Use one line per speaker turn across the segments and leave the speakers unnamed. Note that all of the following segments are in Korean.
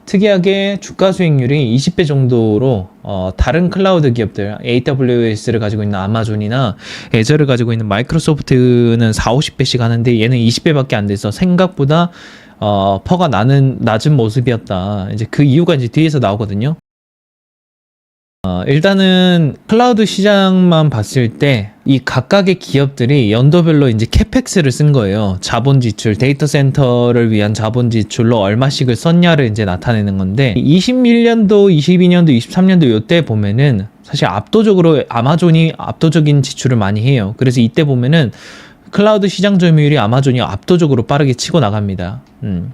특이하게 주가 수익률이 20배 정도로 다른 클라우드 기업들 AWS를 가지고 있는 아마존이나 애저를 가지고 있는 마이크로소프트는 40~50배씩 하는데 얘는 20배밖에 안 돼서 생각보다 퍼가 낮은 모습이었다. 이제 그 이유가 이제 뒤에서 나오거든요. 일단은 클라우드 시장만 봤을 때 이 각각의 기업들이 연도별로 이제 캐펙스를 쓴 거예요. 자본 지출, 데이터 센터를 위한 자본 지출로 얼마씩을 썼냐를 이제 나타내는 건데 21년도, 22년도, 23년도 요때 보면은 사실 압도적으로 아마존이 압도적인 지출을 많이 해요. 그래서 이때 보면은 클라우드 시장 점유율이 아마존이 압도적으로 빠르게 치고 나갑니다.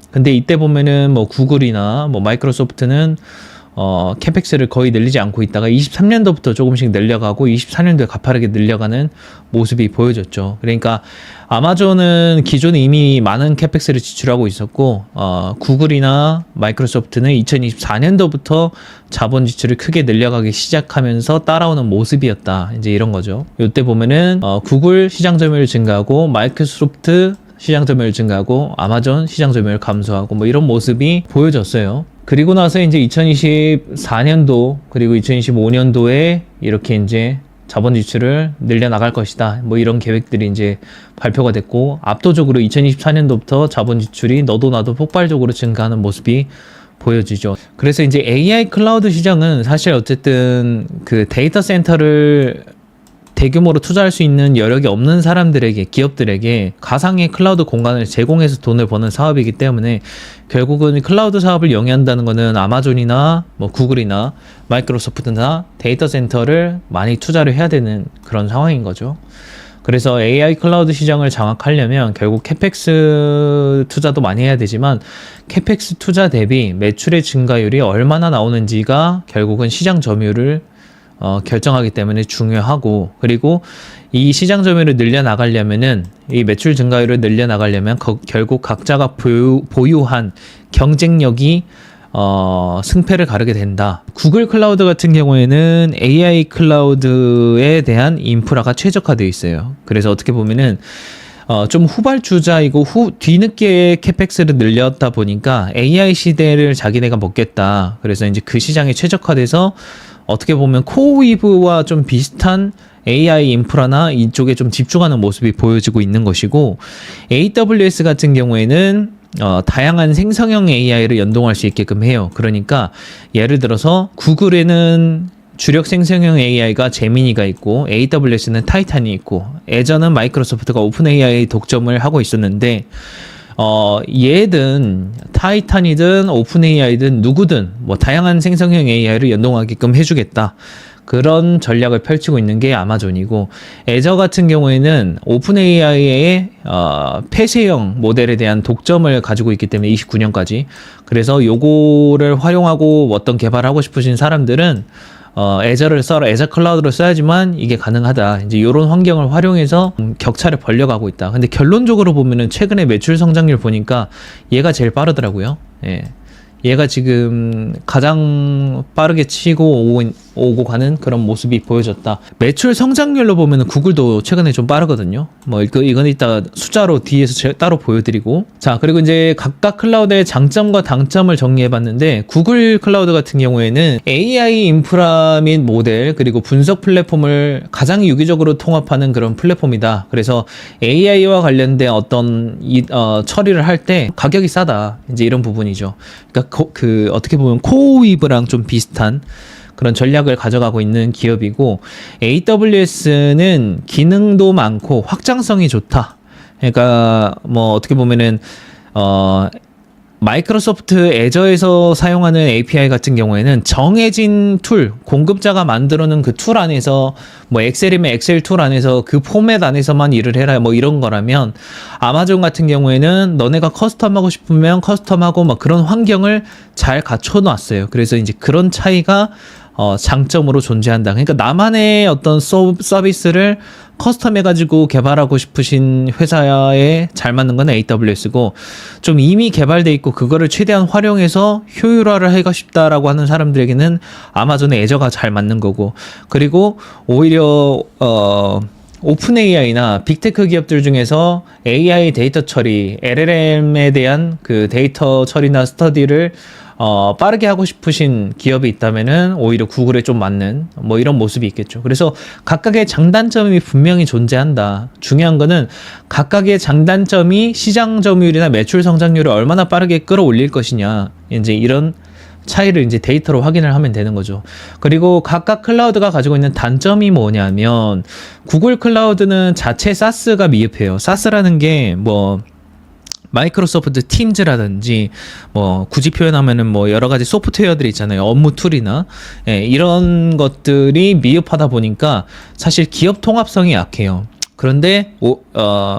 근데 이때 보면은 뭐 구글이나 뭐 마이크로소프트는 캐펙스를 거의 늘리지 않고 있다가 23년도부터 조금씩 늘려가고 24년도에 가파르게 늘려가는 모습이 보여졌죠. 그러니까 아마존은 기존에 이미 많은 캐펙스를 지출하고 있었고 구글이나 마이크로소프트는 2024년도부터 자본 지출을 크게 늘려가기 시작하면서 따라오는 모습이었다. 이제 이런 거죠. 이때 보면은 구글 시장 점유율 증가하고 마이크로소프트 시장 점유율 증가하고 아마존 시장 점유율 감소하고 뭐 이런 모습이 보여졌어요. 그리고 나서 이제 2024년도 그리고 2025년도에 이렇게 이제 자본 지출을 늘려나갈 것이다. 뭐 이런 계획들이 이제 발표가 됐고 압도적으로 2024년도부터 자본 지출이 너도 나도 폭발적으로 증가하는 모습이 보여지죠. 그래서 이제 AI 클라우드 시장은 사실 어쨌든 그 데이터 센터를 대규모로 투자할 수 있는 여력이 없는 사람들에게, 기업들에게 가상의 클라우드 공간을 제공해서 돈을 버는 사업이기 때문에 결국은 클라우드 사업을 영위한다는 것은 아마존이나 뭐 구글이나 마이크로소프트나 데이터 센터를 많이 투자를 해야 되는 그런 상황인 거죠. 그래서 AI 클라우드 시장을 장악하려면 결국 캐펙스 투자도 많이 해야 되지만 캐펙스 투자 대비 매출의 증가율이 얼마나 나오는지가 결국은 시장 점유율을 결정하기 때문에 중요하고, 그리고 이 시장 점유율을 늘려나가려면은 이 매출 증가율을 늘려나가려면 결국 각자가 보유한 경쟁력이 승패를 가르게 된다. 구글 클라우드 같은 경우에는 AI 클라우드에 대한 인프라가 최적화되어 있어요. 그래서 어떻게 보면은 좀 후발주자이고 뒤늦게 캐펙스를 늘렸다 보니까 AI 시대를 자기네가 먹겠다. 그래서 이제 그 시장에 최적화돼서 어떻게 보면 코어위브와 좀 비슷한 AI 인프라나 이쪽에 좀 집중하는 모습이 보여지고 있는 것이고, AWS 같은 경우에는 다양한 생성형 AI를 연동할 수 있게끔 해요. 그러니까 예를 들어서 구글에는 주력 생성형 AI가 제미니가 있고 AWS는 타이탄이 있고 애저는 마이크로소프트가 오픈 AI 독점을 하고 있었는데 얘든 타이탄이든 오픈 AI든 누구든 뭐 다양한 생성형 AI를 연동하게끔 해주겠다. 그런 전략을 펼치고 있는 게 아마존이고, 애저 같은 경우에는 오픈 AI의 폐쇄형 모델에 대한 독점을 가지고 있기 때문에 29년까지. 그래서 요거를 활용하고 어떤 개발하고 싶으신 사람들은 애저를 써라, 애저 클라우드를 써야지만 이게 가능하다. 이제 이런 환경을 활용해서 격차를 벌려가고 있다. 근데 결론적으로 보면은 최근에 매출 성장률 보니까 얘가 제일 빠르더라고요. 예. 얘가 지금 가장 빠르게 치고 오고 가는 그런 모습이 보여졌다. 매출 성장률로 보면은 구글도 최근에 좀 빠르거든요. 뭐 이건 이따 숫자로 뒤에서 따로 보여드리고. 자, 그리고 이제 각각 클라우드의 장점과 단점을 정리해봤는데, 구글 클라우드 같은 경우에는 AI 인프라 및 모델 그리고 분석 플랫폼을 가장 유기적으로 통합하는 그런 플랫폼이다. 그래서 AI와 관련된 어떤 처리를 할 때 가격이 싸다. 이제 이런 부분이죠. 그러니까 어떻게 보면 코어위브랑 좀 비슷한 그런 전략을 가져가고 있는 기업이고, AWS는 기능도 많고 확장성이 좋다. 그러니까 뭐 어떻게 보면은 마이크로소프트 애저에서 사용하는 API 같은 경우에는 정해진 툴, 공급자가 만들어 놓은 그 툴 안에서, 뭐 엑셀이면 엑셀 툴 안에서 그 포맷 안에서만 일을 해라, 뭐 이런 거라면, 아마존 같은 경우에는 너네가 커스텀하고 싶으면 커스텀하고 막 그런 환경을 잘 갖춰 놨어요. 그래서 이제 그런 차이가 장점으로 존재한다. 그러니까 나만의 어떤 서비스를 커스텀해가지고 개발하고 싶으신 회사에 잘 맞는 건 AWS고, 좀 이미 개발돼 있고 그거를 최대한 활용해서 효율화를 하고 싶다라고 하는 사람들에게는 아마존의 애저가 잘 맞는 거고, 그리고 오히려 오픈 AI나 빅테크 기업들 중에서 AI 데이터 처리, LLM에 대한 그 데이터 처리나 스터디를 빠르게 하고 싶으신 기업이 있다면은 오히려 구글에 좀 맞는 뭐 이런 모습이 있겠죠. 그래서 각각의 장단점이 분명히 존재한다. 중요한 거는 각각의 장단점이 시장 점유율이나 매출 성장률을 얼마나 빠르게 끌어올릴 것이냐. 이제 이런 차이를 이제 데이터로 확인을 하면 되는 거죠. 그리고 각각 클라우드가 가지고 있는 단점이 뭐냐면 구글 클라우드는 자체 SaaS가 미흡해요. SaaS라는 게 뭐 마이크로소프트 팀즈라든지 뭐 굳이 표현하면은 뭐 여러 가지 소프트웨어들이 있잖아요. 업무 툴이나 이런 것들이 미흡하다 보니까 사실 기업 통합성이 약해요. 그런데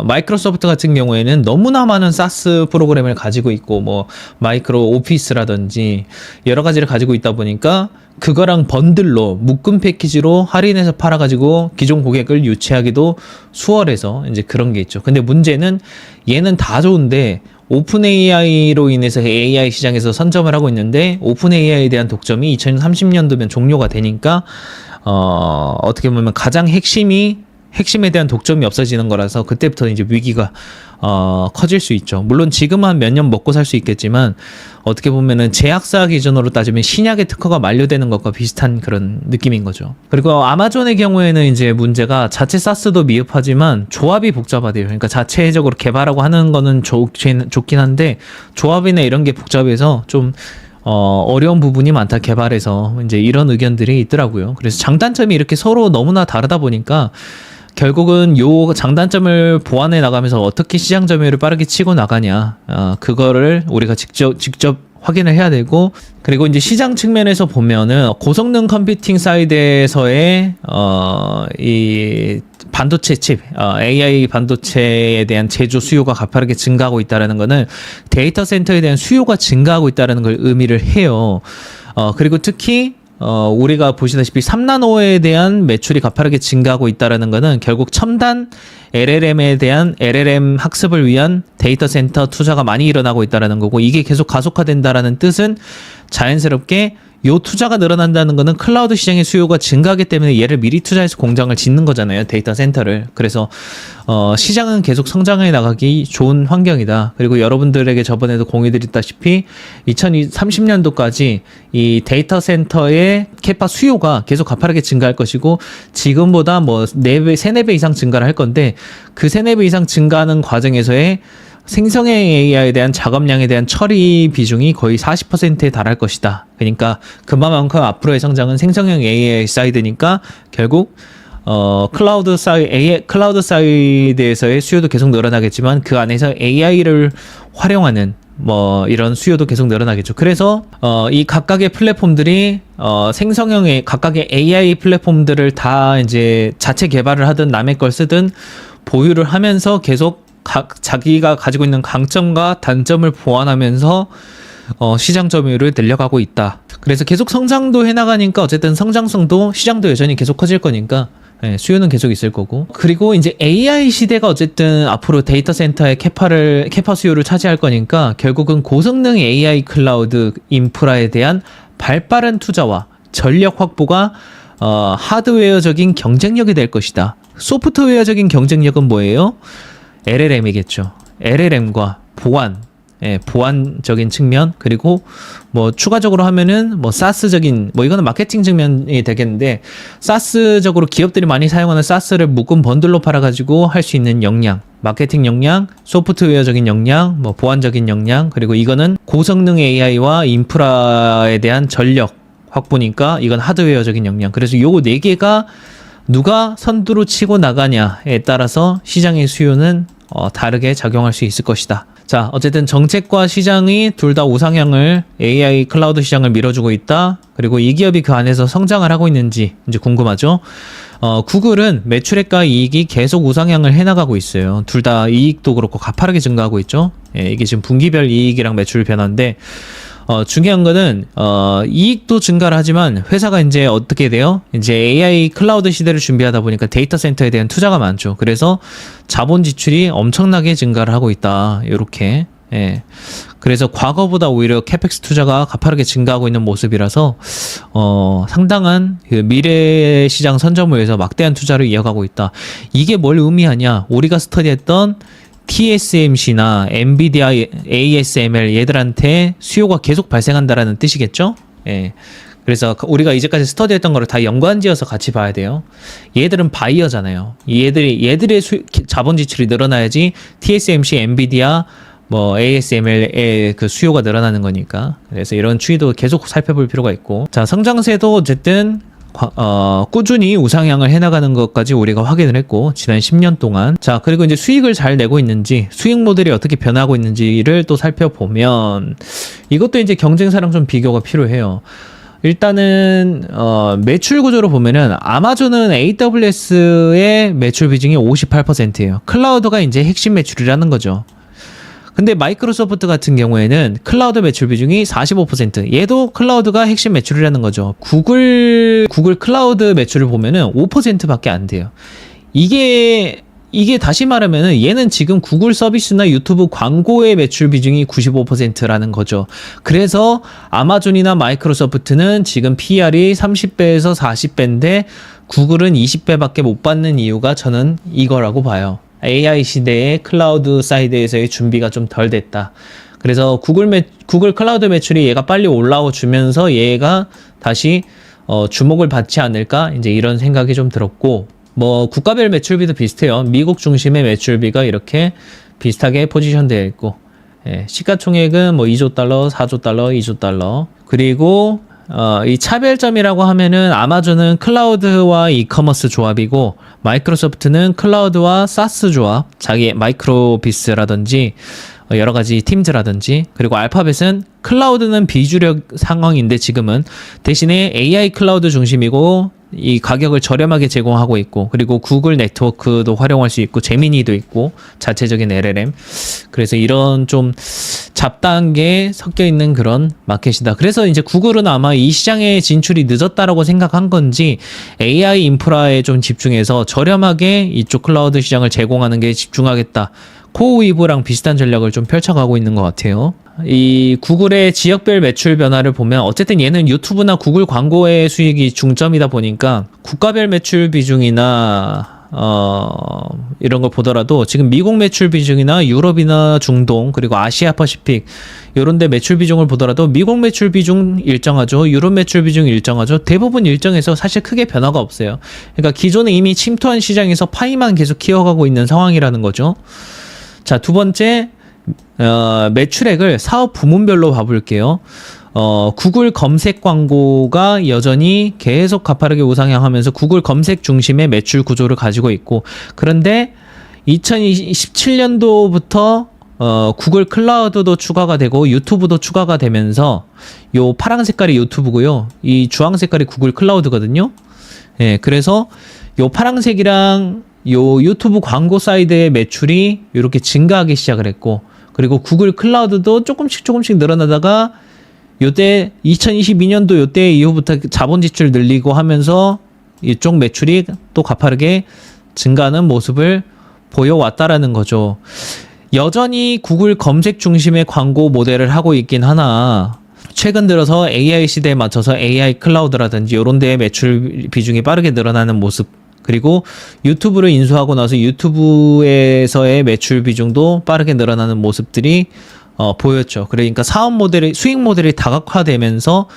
마이크로소프트 같은 경우에는 너무나 많은 사스 프로그램을 가지고 있고 뭐 마이크로 오피스라든지 여러 가지를 가지고 있다 보니까 그거랑 번들로 묶음 패키지로 할인해서 팔아가지고 기존 고객을 유치하기도 수월해서 이제 그런 게 있죠. 근데 문제는 얘는 다 좋은데 오픈 AI로 인해서 AI 시장에서 선점을 하고 있는데 오픈 AI에 대한 독점이 2030년도면 종료가 되니까 어떻게 보면 가장 핵심에 대한 독점이 없어지는 거라서 그때부터 이제 위기가 커질 수 있죠. 물론 지금 한 몇 년 먹고 살 수 있겠지만 어떻게 보면은 제약사 기준으로 따지면 신약의 특허가 만료되는 것과 비슷한 그런 느낌인 거죠. 그리고 아마존의 경우에는 이제 문제가 자체 사스도 미흡하지만 조합이 복잡하대요. 그러니까 자체적으로 개발하고 하는 거는 좋긴 한데 조합이나 이런 게 복잡해서 좀 어려운 부분이 많다 개발에서 이제 이런 의견들이 있더라고요. 그래서 장단점이 이렇게 서로 너무나 다르다 보니까 결국은 요 장단점을 보완해 나가면서 어떻게 시장 점유율을 빠르게 치고 나가냐, 그거를 우리가 직접 확인을 해야 되고, 그리고 이제 시장 측면에서 보면은 고성능 컴퓨팅 사이드에서의 이 반도체 칩, AI 반도체에 대한 제조 수요가 가파르게 증가하고 있다라는 거는 데이터 센터에 대한 수요가 증가하고 있다라는 걸 의미를 해요. 그리고 특히 우리가 보시다시피 3나노에 대한 매출이 가파르게 증가하고 있다라는 거는 결국 첨단 LLM에 대한 LLM 학습을 위한 데이터 센터 투자가 많이 일어나고 있다라는 거고, 이게 계속 가속화된다라는 뜻은 자연스럽게 요 투자가 늘어난다는 거는 클라우드 시장의 수요가 증가하기 때문에 얘를 미리 투자해서 공장을 짓는 거잖아요. 데이터 센터를. 그래서 시장은 계속 성장해 나가기 좋은 환경이다. 그리고 여러분들에게 저번에도 공유드렸다시피 2030년도까지 이 데이터 센터의 캐파 수요가 계속 가파르게 증가할 것이고, 지금보다 뭐 4배, 3, 4배 이상 증가를 할 건데, 그 3, 4배 이상 증가하는 과정에서의 생성형 AI에 대한 작업량에 대한 처리 비중이 거의 40%에 달할 것이다. 그러니까 그만큼 앞으로의 성장은 생성형 AI 사이드니까 결국 클라우드 사이드에서의 수요도 계속 늘어나겠지만 그 안에서 AI를 활용하는 뭐 이런 수요도 계속 늘어나겠죠. 그래서 이 각각의 플랫폼들이 생성형의 각각의 AI 플랫폼들을 다 이제 자체 개발을 하든 남의 걸 쓰든 보유를 하면서 계속 자기가 가지고 있는 강점과 단점을 보완하면서 시장 점유율을 늘려가고 있다. 그래서 계속 성장도 해나가니까 어쨌든 성장성도 시장도 여전히 계속 커질 거니까 수요는 계속 있을 거고. 그리고 이제 AI 시대가 어쨌든 앞으로 데이터 센터의 캐파 수요를 차지할 거니까 결국은 고성능 AI 클라우드 인프라에 대한 발빠른 투자와 전력 확보가 하드웨어적인 경쟁력이 될 것이다. 소프트웨어적인 경쟁력은 뭐예요? LLM이겠죠. LLM과 보안적인 측면, 그리고 뭐 추가적으로 하면은 뭐 사스적인, 뭐 이거는 마케팅 측면이 되겠는데, 사스적으로 기업들이 많이 사용하는 사스를 묶은 번들로 팔아가지고 할 수 있는 역량, 마케팅 역량, 소프트웨어적인 역량, 뭐 보안적인 역량, 그리고 이거는 고성능 AI와 인프라에 대한 전력 확보니까 이건 하드웨어적인 역량. 그래서 요거 4개가 누가 선두로 치고 나가냐에 따라서 시장의 수요는 다르게 작용할 수 있을 것이다. 자, 어쨌든 정책과 시장이 둘 다 우상향을, AI 클라우드 시장을 밀어주고 있다. 그리고 이 기업이 그 안에서 성장을 하고 있는지 이제 궁금하죠. 구글은 매출액과 이익이 계속 우상향을 해나가고 있어요. 둘 다 이익도 그렇고 가파르게 증가하고 있죠. 이게 지금 분기별 이익이랑 매출 변화인데, 중요한 거는 이익도 증가를 하지만 회사가 이제 어떻게 돼요? 이제 AI 클라우드 시대를 준비하다 보니까 데이터 센터에 대한 투자가 많죠. 그래서 자본 지출이 엄청나게 증가를 하고 있다. 요렇게. 그래서 과거보다 오히려 캐펙스 투자가 가파르게 증가하고 있는 모습이라서 상당한 그 미래 시장 선점을 위해서 막대한 투자를 이어가고 있다. 이게 뭘 의미하냐? 우리가 스터디했던 TSMC나 엔비디아, ASML 얘들한테 수요가 계속 발생한다라는 뜻이겠죠? 예. 그래서 우리가 이제까지 스터디했던 거를 다 연관지어서 같이 봐야 돼요. 얘들은 바이어잖아요. 얘들의 자본 지출이 늘어나야지 TSMC, 엔비디아, 뭐 ASML의 그 수요가 늘어나는 거니까. 그래서 이런 추이도 계속 살펴볼 필요가 있고. 자, 성장세도 어쨌든 꾸준히 우상향을 해나가는 것까지 우리가 확인을 했고, 지난 10년 동안. 자, 그리고 이제 수익을 잘 내고 있는지, 수익 모델이 어떻게 변하고 있는지를 또 살펴보면, 이것도 이제 경쟁사랑 좀 비교가 필요해요. 일단은 매출 구조로 보면은 아마존은 AWS의 매출 비중이 58%예요. 클라우드가 이제 핵심 매출이라는 거죠. 근데 마이크로소프트 같은 경우에는 클라우드 매출 비중이 45%. 얘도 클라우드가 핵심 매출이라는 거죠. 구글 클라우드 매출을 보면은 5%밖에 안 돼요. 이게 다시 말하면은 얘는 지금 구글 서비스나 유튜브 광고의 매출 비중이 95%라는 거죠. 그래서 아마존이나 마이크로소프트는 지금 PR이 30배에서 40배인데 구글은 20배밖에 못 받는 이유가 저는 이거라고 봐요. AI 시대의 클라우드 사이드에서의 준비가 좀 덜 됐다. 그래서 구글 클라우드 매출이 얘가 빨리 올라와 주면서 얘가 다시 주목을 받지 않을까? 이제 이런 생각이 좀 들었고, 뭐 국가별 매출비도 비슷해요. 미국 중심의 매출비가 이렇게 비슷하게 포지션되어 있고, 예, 시가총액은 뭐 2조 달러, 4조 달러, 2조 달러. 그리고 이 차별점이라고 하면은 아마존은 클라우드와 이커머스 조합이고, 마이크로소프트는 클라우드와 사스 조합, 자기 마이크로비스라든지 여러 가지 팀즈라든지. 그리고 알파벳은 클라우드는 비주력 상황인데 지금은 대신에 AI 클라우드 중심이고 이 가격을 저렴하게 제공하고 있고, 그리고 구글 네트워크도 활용할 수 있고, 제미니도 있고, 자체적인 LLM. 그래서 이런 좀 잡다한 게 섞여 있는 그런 마켓이다. 그래서 이제 구글은 아마 이 시장에 진출이 늦었다라고 생각한 건지 AI 인프라에 좀 집중해서 저렴하게 이쪽 클라우드 시장을 제공하는 게 집중하겠다. 코어웨이브랑 비슷한 전략을 좀 펼쳐가고 있는 것 같아요. 이 구글의 지역별 매출 변화를 보면 어쨌든 얘는 유튜브나 구글 광고의 수익이 중점이다 보니까 국가별 매출 비중이나 이런 걸 보더라도 지금 미국 매출 비중이나 유럽이나 중동 그리고 아시아 퍼시픽 이런 데 매출 비중을 보더라도 미국 매출 비중 일정하죠. 유럽 매출 비중 일정하죠. 대부분 일정해서 사실 크게 변화가 없어요. 그러니까 기존에 이미 침투한 시장에서 파이만 계속 키워가고 있는 상황이라는 거죠. 자, 두 번째, 매출액을 사업 부문별로 봐볼게요. 구글 검색 광고가 여전히 계속 가파르게 우상향하면서 구글 검색 중심의 매출 구조를 가지고 있고, 그런데 2027년도부터 구글 클라우드도 추가가 되고 유튜브도 추가가 되면서 요 파란 색깔이 유튜브고요. 이 주황 색깔이 구글 클라우드거든요. 예, 그래서 요 파란색이랑 요 유튜브 광고 사이드의 매출이 이렇게 증가하기 시작을 했고, 그리고 구글 클라우드도 조금씩 늘어나다가 요때 2022년도 요때 이후부터 자본 지출 늘리고 하면서 이쪽 매출이 또 가파르게 증가하는 모습을 보여왔다라는 거죠. 여전히 구글 검색 중심의 광고 모델을 하고 있긴 하나, 최근 들어서 AI 시대에 맞춰서 AI 클라우드라든지 이런 데의 매출 비중이 빠르게 늘어나는 모습, 그리고 유튜브를 인수하고 나서 유튜브에서의 매출 비중도 빠르게 늘어나는 모습들이 보였죠. 그러니까 수익 모델이 다각화되면서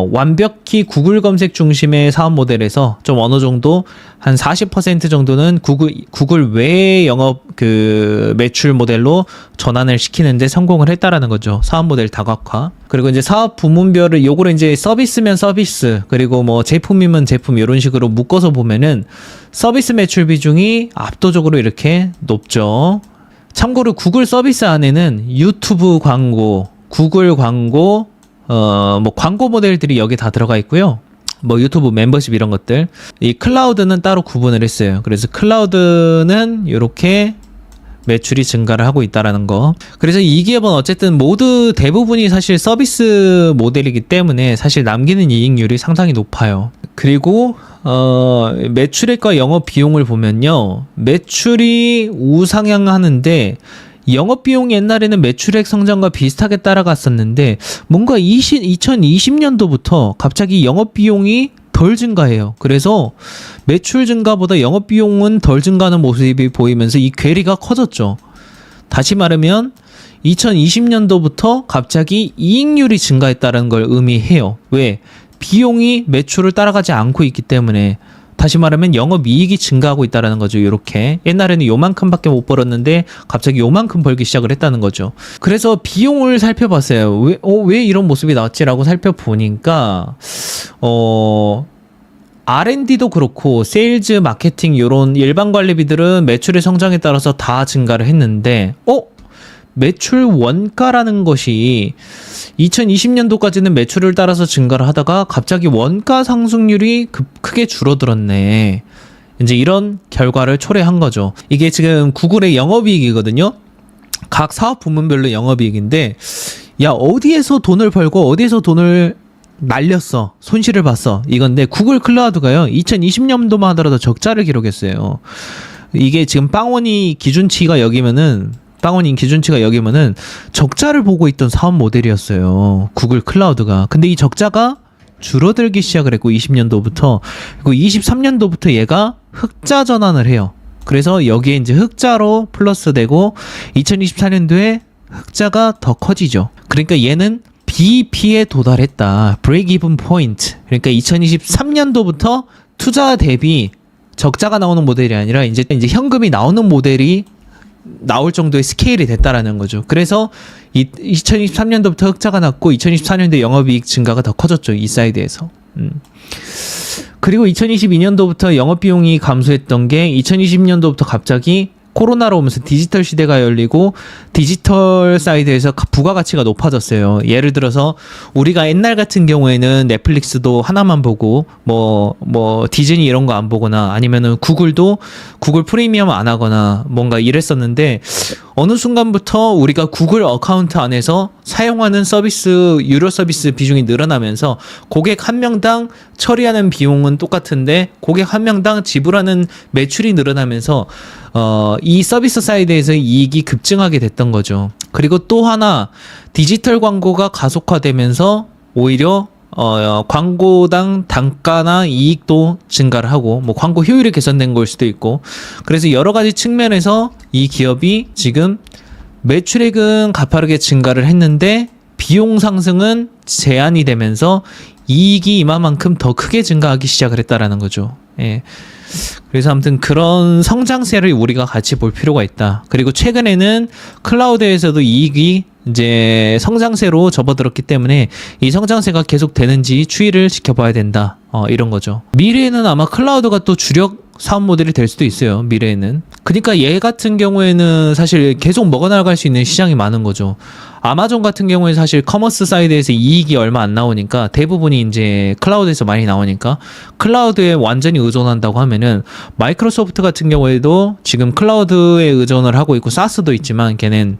완벽히 구글 검색 중심의 사업 모델에서 좀 어느 정도 한 40% 정도는 구글 외의 영업 매출 모델로 전환을 시키는데 성공을 했다라는 거죠. 사업 모델 다각화. 그리고 이제 사업 부문별을 요거를 이제 서비스면 서비스, 그리고 뭐 제품이면 제품 이런 식으로 묶어서 보면은 서비스 매출 비중이 압도적으로 이렇게 높죠. 참고로 구글 서비스 안에는 유튜브 광고, 구글 광고, 뭐 광고 모델들이 여기 다 들어가 있고요. 뭐 유튜브 멤버십 이런 것들. 이 클라우드는 따로 구분을 했어요. 그래서 클라우드는 이렇게 매출이 증가를 하고 있다라는 거. 그래서 이 기업은 어쨌든 대부분이 사실 서비스 모델이기 때문에 사실 남기는 이익률이 상당히 높아요. 그리고 매출액과 영업 비용을 보면요, 매출이 우상향하는데 영업비용이 옛날에는 매출액 성장과 비슷하게 따라갔었는데 뭔가 2020년도부터 갑자기 영업비용이 덜 증가해요. 그래서 매출 증가보다 영업비용은 덜 증가하는 모습이 보이면서 이 괴리가 커졌죠. 다시 말하면 2020년도부터 갑자기 이익률이 증가했다는 걸 의미해요. 왜? 비용이 매출을 따라가지 않고 있기 때문에. 다시 말하면 영업이익이 증가하고 있다는 거죠. 이렇게 옛날에는 요만큼밖에 못 벌었는데 갑자기 요만큼 벌기 시작을 했다는 거죠. 그래서 비용을 살펴봤어요. 왜 이런 모습이 나왔지라고 살펴보니까 R&D도 그렇고 세일즈, 마케팅 이런 일반 관리비들은 매출의 성장에 따라서 다 증가를 했는데 매출 원가라는 것이 2020년도까지는 매출을 따라서 증가를 하다가 갑자기 원가 상승률이 크게 줄어들었네. 이제 이런 결과를 초래한 거죠. 이게 지금 구글의 영업이익이거든요. 각 사업 부문별로 영업이익인데 야 어디에서 돈을 벌고 어디에서 돈을 날렸어 손실을 봤어 이건데 구글 클라우드가요 2020년도만 하더라도 적자를 기록했어요. 이게 지금 빵원이 기준치가 여기면은 적자를 보고 있던 사업 모델이었어요. 구글 클라우드가. 근데 이 적자가 줄어들기 시작을 했고 20년도부터 그리고 23년도부터 얘가 흑자 전환을 해요. 그래서 여기에 이제 흑자로 플러스되고 2024년도에 흑자가 더 커지죠. 그러니까 얘는 BEP에 도달했다. Break Even Point. 그러니까 2023년도부터 투자 대비 적자가 나오는 모델이 아니라 이제 현금이 나오는 모델이 나올 정도의 스케일이 됐다라는 거죠. 그래서 2023년도부터 흑자가 났고 2024년도에 영업이익 증가가 더 커졌죠. 이 사이드에서. 그리고 2022년도부터 영업비용이 감소했던 게 2020년도부터 갑자기 코로나로 오면서 디지털 시대가 열리고 디지털 사이드에서 부가가치가 높아졌어요. 예를 들어서 우리가 옛날 같은 경우에는 넷플릭스도 하나만 보고 뭐 디즈니 이런 거 안 보거나 아니면은 구글도 구글 프리미엄 안 하거나 뭔가 이랬었는데 어느 순간부터 우리가 구글 어카운트 안에서 사용하는 서비스 유료 서비스 비중이 늘어나면서 고객 한 명당 처리하는 비용은 똑같은데 고객 한 명당 지불하는 매출이 늘어나면서 이 서비스 사이드에서 이익이 급증하게 됐던 거죠. 그리고 또 하나 디지털 광고가 가속화되면서 오히려 광고당 단가나 이익도 증가를 하고 뭐 광고 효율이 개선된 걸 수도 있고 그래서 여러 가지 측면에서 이 기업이 지금 매출액은 가파르게 증가를 했는데 비용 상승은 제한이 되면서 이익이 이만큼 더 크게 증가하기 시작을 했다라는 거죠. 예. 그래서 아무튼 그런 성장세를 우리가 같이 볼 필요가 있다. 그리고 최근에는 클라우드에서도 이익이 이제 성장세로 접어들었기 때문에 이 성장세가 계속 되는지 추이를 지켜봐야 된다. 이런 거죠. 미래에는 아마 클라우드가 또 주력 사업 모델이 될 수도 있어요. 미래에는. 그러니까 얘 같은 경우에는 사실 계속 먹어나갈 수 있는 시장이 많은 거죠. 아마존 같은 경우에 사실 커머스 사이드에서 이익이 얼마 안 나오니까 대부분이 이제 클라우드에서 많이 나오니까 클라우드에 완전히 의존한다고 하면은 마이크로소프트 같은 경우에도 지금 클라우드에 의존을 하고 있고 사스도 있지만 걔는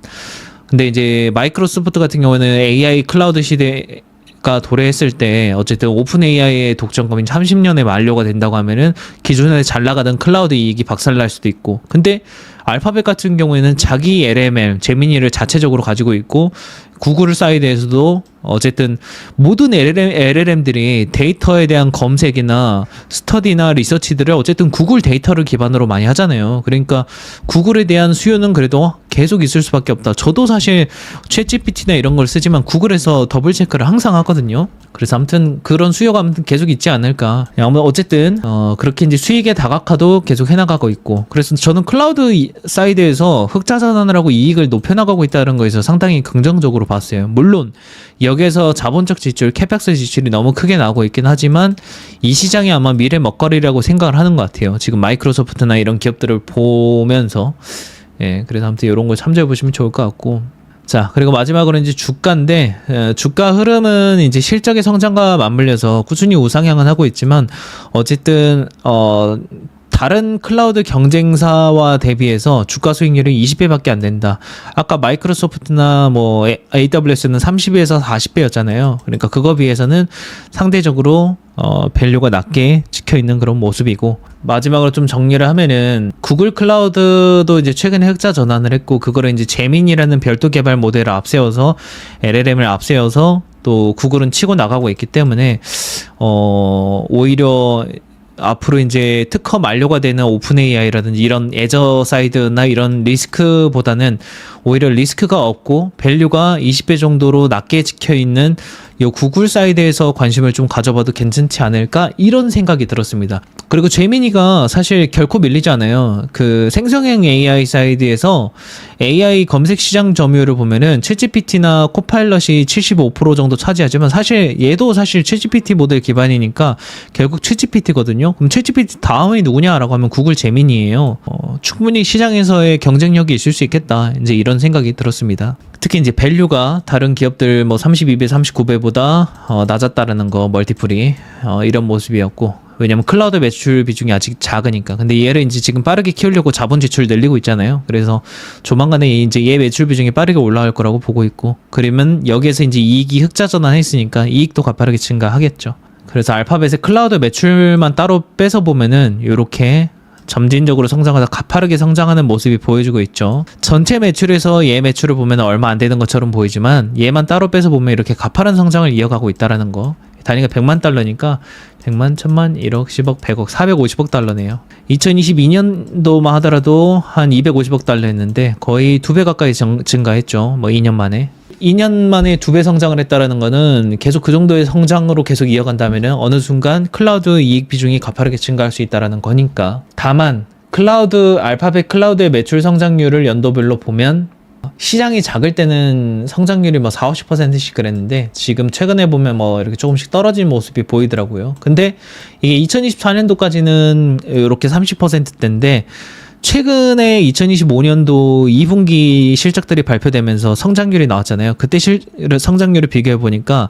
근데 이제 마이크로소프트 같은 경우에는 AI 클라우드 시대가 도래했을 때 어쨌든 오픈 AI의 독점권이 30년에 만료가 된다고 하면은 기존에 잘 나가던 클라우드 이익이 박살날 수도 있고 근데 알파벳 같은 경우에는 자기 LML, 제미니를 자체적으로 가지고 있고 구글 사이드에서도 어쨌든 모든 LLM들이 데이터에 대한 검색이나 스터디나 리서치들을 어쨌든 구글 데이터를 기반으로 많이 하잖아요. 그러니까 구글에 대한 수요는 그래도 계속 있을 수밖에 없다. 저도 사실 챗GPT나 이런 걸 쓰지만 구글에서 더블 체크를 항상 하거든요. 그래서 아무튼 그런 수요가 아무튼 계속 있지 않을까. 어쨌든 그렇게 이제 수익의 다각화도 계속 해나가고 있고 그래서 저는 클라우드 사이드에서 흑자 전환을 하고 이익을 높여나가고 있다는 거에서 상당히 긍정적으로 봤어요. 물론 여기에서 자본적 지출, 캐펙스 지출이 너무 크게 나오고 있긴 하지만 이 시장이 아마 미래 먹거리라고 생각을 하는 것 같아요. 지금 마이크로소프트나 이런 기업들을 보면서 그래서 아무튼 이런 걸 참조해 보시면 좋을 것 같고 자 그리고 마지막으로 이제 주가인데 주가 흐름은 이제 실적의 성장과 맞물려서 꾸준히 우상향은 하고 있지만 어쨌든 다른 클라우드 경쟁사와 대비해서 주가 수익률이 20배밖에 안 된다. 아까 마이크로소프트나 뭐 AWS는 30배에서 40배였잖아요. 그러니까 그거 비해서는 상대적으로 밸류가 낮게 찍혀 있는 그런 모습이고 마지막으로 좀 정리를 하면은 구글 클라우드도 이제 최근에 흑자 전환을 했고 그거를 이제 제민이라는 별도 개발 모델을 앞세워서 LLM을 앞세워서 또 구글은 치고 나가고 있기 때문에 오히려 앞으로 이제 특허 만료가 되는 오픈 AI라든지 이런 애저 사이드나 이런 리스크보다는 오히려 리스크가 없고 밸류가 20배 정도로 낮게 찍혀 있는 요 구글 사이드에서 관심을 좀 가져봐도 괜찮지 않을까 이런 생각이 들었습니다. 그리고 제미니가 사실 결코 밀리지 않아요. 그 생성형 AI 사이드에서 AI 검색 시장 점유율을 보면은 챗GPT나 코파일럿이 75% 정도 차지하지만 사실 얘도 사실 챗GPT 모델 기반이니까 결국 챗GPT거든요. 그럼 챗GPT 다음이 누구냐라고 하면 구글 제미니예요. 충분히 시장에서의 경쟁력이 있을 수 있겠다. 이제 이런 생각이 들었습니다. 특히 이제 밸류가 다른 기업들 뭐 32배, 39배보다 낮았다라는 거 멀티플이 이런 모습이었고 왜냐면 클라우드 매출 비중이 아직 작으니까. 근데 얘를 이제 지금 빠르게 키우려고 자본 지출 늘리고 있잖아요. 그래서 조만간에 이제 얘 매출 비중이 빠르게 올라갈 거라고 보고 있고 그러면 여기에서 이제 이익이 흑자 전환했으니까 이익도 가파르게 증가하겠죠. 그래서 알파벳의 클라우드 매출만 따로 빼서 보면은 요렇게 점진적으로 성장하다 가파르게 성장하는 모습이 보여주고 있죠. 전체 매출에서 얘 매출을 보면 얼마 안 되는 것처럼 보이지만 얘만 따로 빼서 보면 이렇게 가파른 성장을 이어가고 있다라는 거. 단위가 100만 달러니까 100만, 1000만, 1억, 10억, 100억, 450억 달러네요. 2022년도만 하더라도 한 250억 달러 했는데 거의 2배 가까이 증가했죠. 뭐 2년 만에. 2년 만에 2배 성장을 했다라는 거는 계속 그 정도의 성장으로 계속 이어간다면은 어느 순간 클라우드 이익 비중이 가파르게 증가할 수 있다라는 거니까. 다만 알파벳 클라우드의 매출 성장률을 연도별로 보면 시장이 작을 때는 성장률이 뭐 40, 50%씩 그랬는데 지금 최근에 보면 뭐 이렇게 조금씩 떨어진 모습이 보이더라고요. 근데 이게 2024년도까지는 이렇게 30%대인데 최근에 2025년도 2분기 실적들이 발표되면서 성장률이 나왔잖아요. 그때 성장률을 비교해 보니까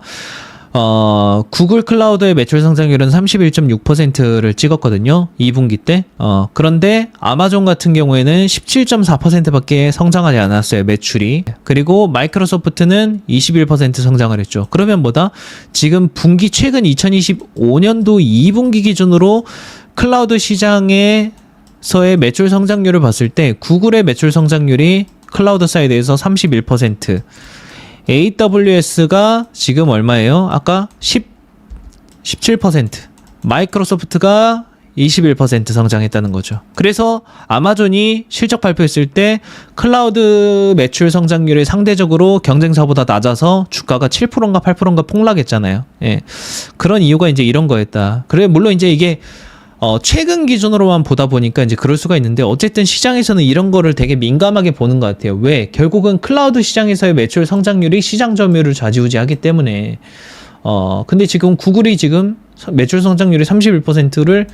구글 클라우드의 매출 성장률은 31.6%를 찍었거든요. 2분기 때. 그런데 아마존 같은 경우에는 17.4%밖에 성장하지 않았어요. 매출이. 그리고 마이크로소프트는 21% 성장을 했죠. 그러면 뭐다? 지금 최근 2025년도 2분기 기준으로 클라우드 시장에서의 매출 성장률을 봤을 때 구글의 매출 성장률이 클라우드 사이드에서 31%, AWS가 지금 얼마예요? 아까 17%, 마이크로소프트가 21% 성장했다는 거죠. 그래서 아마존이 실적 발표했을 때 클라우드 매출 성장률이 상대적으로 경쟁사보다 낮아서 주가가 7%인가 8%인가 폭락했잖아요. 예. 그런 이유가 이제 이런 거였다. 그래, 물론 이제 이게 최근 기준으로만 보다 보니까 이제 그럴 수가 있는데 어쨌든 시장에서는 이런 거를 되게 민감하게 보는 것 같아요. 왜? 결국은 클라우드 시장에서의 매출 성장률이 시장 점유율을 좌지우지하기 때문에 근데 지금 구글이 지금 매출 성장률이 31%를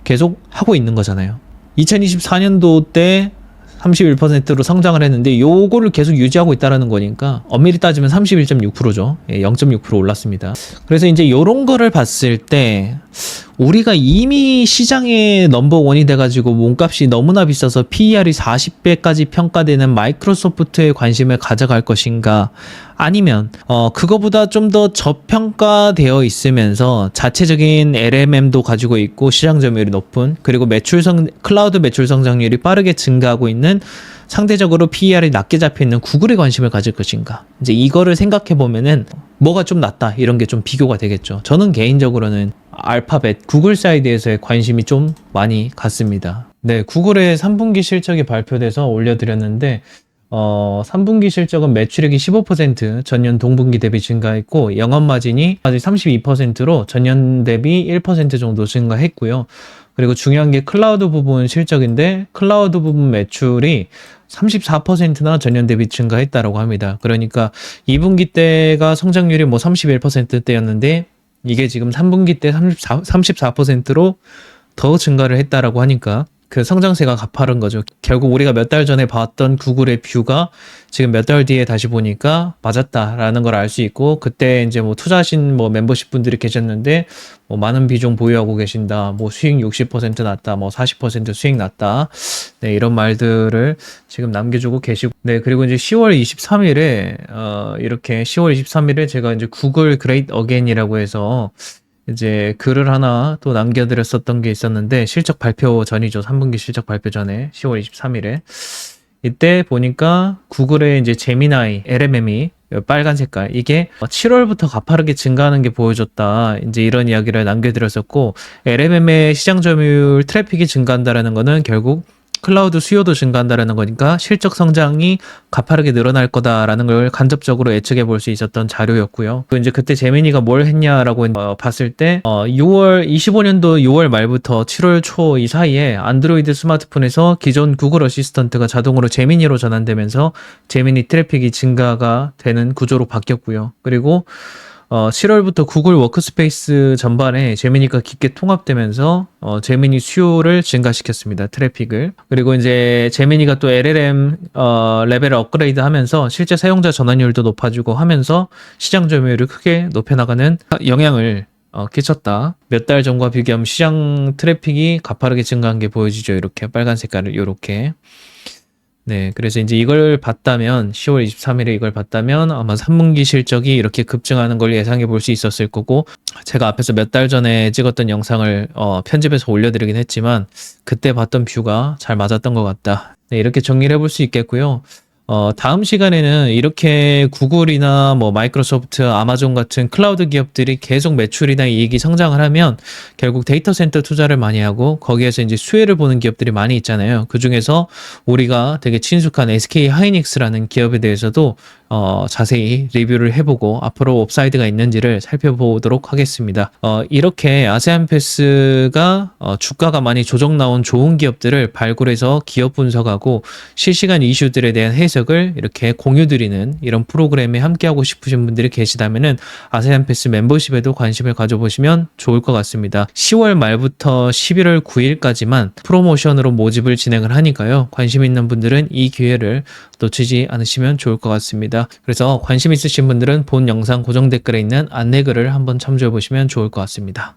계속 하고 있는 거잖아요. 2024년도 때 31%로 성장을 했는데 요거를 계속 유지하고 있다라는 거니까 엄밀히 따지면 31.6%죠. 예, 0.6% 올랐습니다. 그래서 이제 요런 거를 봤을 때 우리가 이미 시장의 넘버원이 돼가지고 몸값이 너무나 비싸서 PER이 40배까지 평가되는 마이크로소프트에 관심을 가져갈 것인가, 아니면 그거보다 좀 더 저평가되어 있으면서 자체적인 LMM도 가지고 있고 시장 점유율이 높은, 그리고 클라우드 매출 성장률이 빠르게 증가하고 있는, 상대적으로 PER이 낮게 잡혀 있는 구글에 관심을 가질 것인가. 이제 이거를 생각해 보면은 뭐가 좀 낫다 이런 게 좀 비교가 되겠죠. 저는 개인적으로는 알파벳 구글 사이드에서의 관심이 좀 많이 갔습니다. 네, 구글의 3분기 실적이 발표돼서 올려드렸는데 3분기 실적은 매출액이 15% 전년 동분기 대비 증가했고 영업마진이 아직 32%로 전년 대비 1% 정도 증가했고요. 그리고 중요한 게 클라우드 부분 실적인데 클라우드 부분 매출이 34%나 전년 대비 증가했다라고 합니다. 그러니까 2분기 때가 성장률이 뭐 31%대였는데 이게 지금 3분기 때 34%로 더 증가를 했다라고 하니까 그 성장세가 가파른 거죠. 결국 우리가 몇 달 전에 봤던 구글의 뷰가 지금 몇 달 뒤에 다시 보니까 맞았다라는 걸 알 수 있고, 그때 이제 뭐 투자하신 뭐 멤버십 분들이 계셨는데 뭐 많은 비중 보유하고 계신다, 뭐 수익 60% 났다, 뭐 40% 수익 났다, 네, 이런 말들을 지금 남겨주고 계시고, 네, 그리고 이제 10월 23일에 이렇게 10월 23일에 제가 이제 구글 그레이트 어게인이라고 해서 이제 글을 하나 또 남겨드렸었던 게 있었는데, 실적 발표 전이죠. 3분기 실적 발표 전에 10월 23일에 이때 보니까 구글의 이제 제미나이 LMM이 빨간 색깔. 이게 7월부터 가파르게 증가하는 게 보여줬다. 이제 이런 이야기를 남겨드렸었고, LMM의 시장 점유율 트래픽이 증가한다라는 거는 결국 클라우드 수요도 증가한다라는 거니까 실적 성장이 가파르게 늘어날 거다라는 걸 간접적으로 예측해 볼 수 있었던 자료였고요. 또 이제 그때 제미니가 뭘 했냐라고 봤을 때 25년도 6월 말부터 7월 초 이 사이에 안드로이드 스마트폰에서 기존 구글 어시스턴트가 자동으로 제미니로 전환되면서 제미니 트래픽이 증가가 되는 구조로 바뀌었고요. 그리고 7월부터 구글 워크스페이스 전반에 제미니가 깊게 통합되면서 제미니 수요를 증가시켰습니다. 트래픽을. 그리고 이제 제미니가 또 LLM 레벨을 업그레이드 하면서 실제 사용자 전환율도 높아지고 하면서 시장 점유율을 크게 높여나가는 영향을 끼쳤다. 몇 달 전과 비교하면 시장 트래픽이 가파르게 증가한 게 보여지죠. 이렇게 빨간 색깔을 이렇게. 네, 그래서 이제 이걸 봤다면, 10월 23일에 이걸 봤다면 아마 3분기 실적이 이렇게 급증하는 걸 예상해 볼 수 있었을 거고, 제가 앞에서 몇 달 전에 찍었던 영상을 편집해서 올려드리긴 했지만, 그때 봤던 뷰가 잘 맞았던 것 같다. 네, 이렇게 정리를 해볼 수 있겠고요. 다음 시간에는 이렇게 구글이나 뭐 마이크로소프트, 아마존 같은 클라우드 기업들이 계속 매출이나 이익이 성장을 하면 결국 데이터 센터 투자를 많이 하고 거기에서 이제 수혜를 보는 기업들이 많이 있잖아요. 그 중에서 우리가 되게 친숙한 SK 하이닉스라는 기업에 대해서도 자세히 리뷰를 해보고 앞으로 업사이드가 있는지를 살펴보도록 하겠습니다. 이렇게 아세안패스가 주가가 많이 조정 나온 좋은 기업들을 발굴해서 기업 분석하고 실시간 이슈들에 대한 해석을 이렇게 공유드리는 이런 프로그램에 함께하고 싶으신 분들이 계시다면은 아세안패스 멤버십에도 관심을 가져보시면 좋을 것 같습니다. 10월 말부터 11월 9일까지만 프로모션으로 모집을 진행을 하니까요. 관심 있는 분들은 이 기회를 놓치지 않으시면 좋을 것 같습니다. 그래서 관심 있으신 분들은 본 영상 고정 댓글에 있는 안내글을 한번 참조해 보시면 좋을 것 같습니다.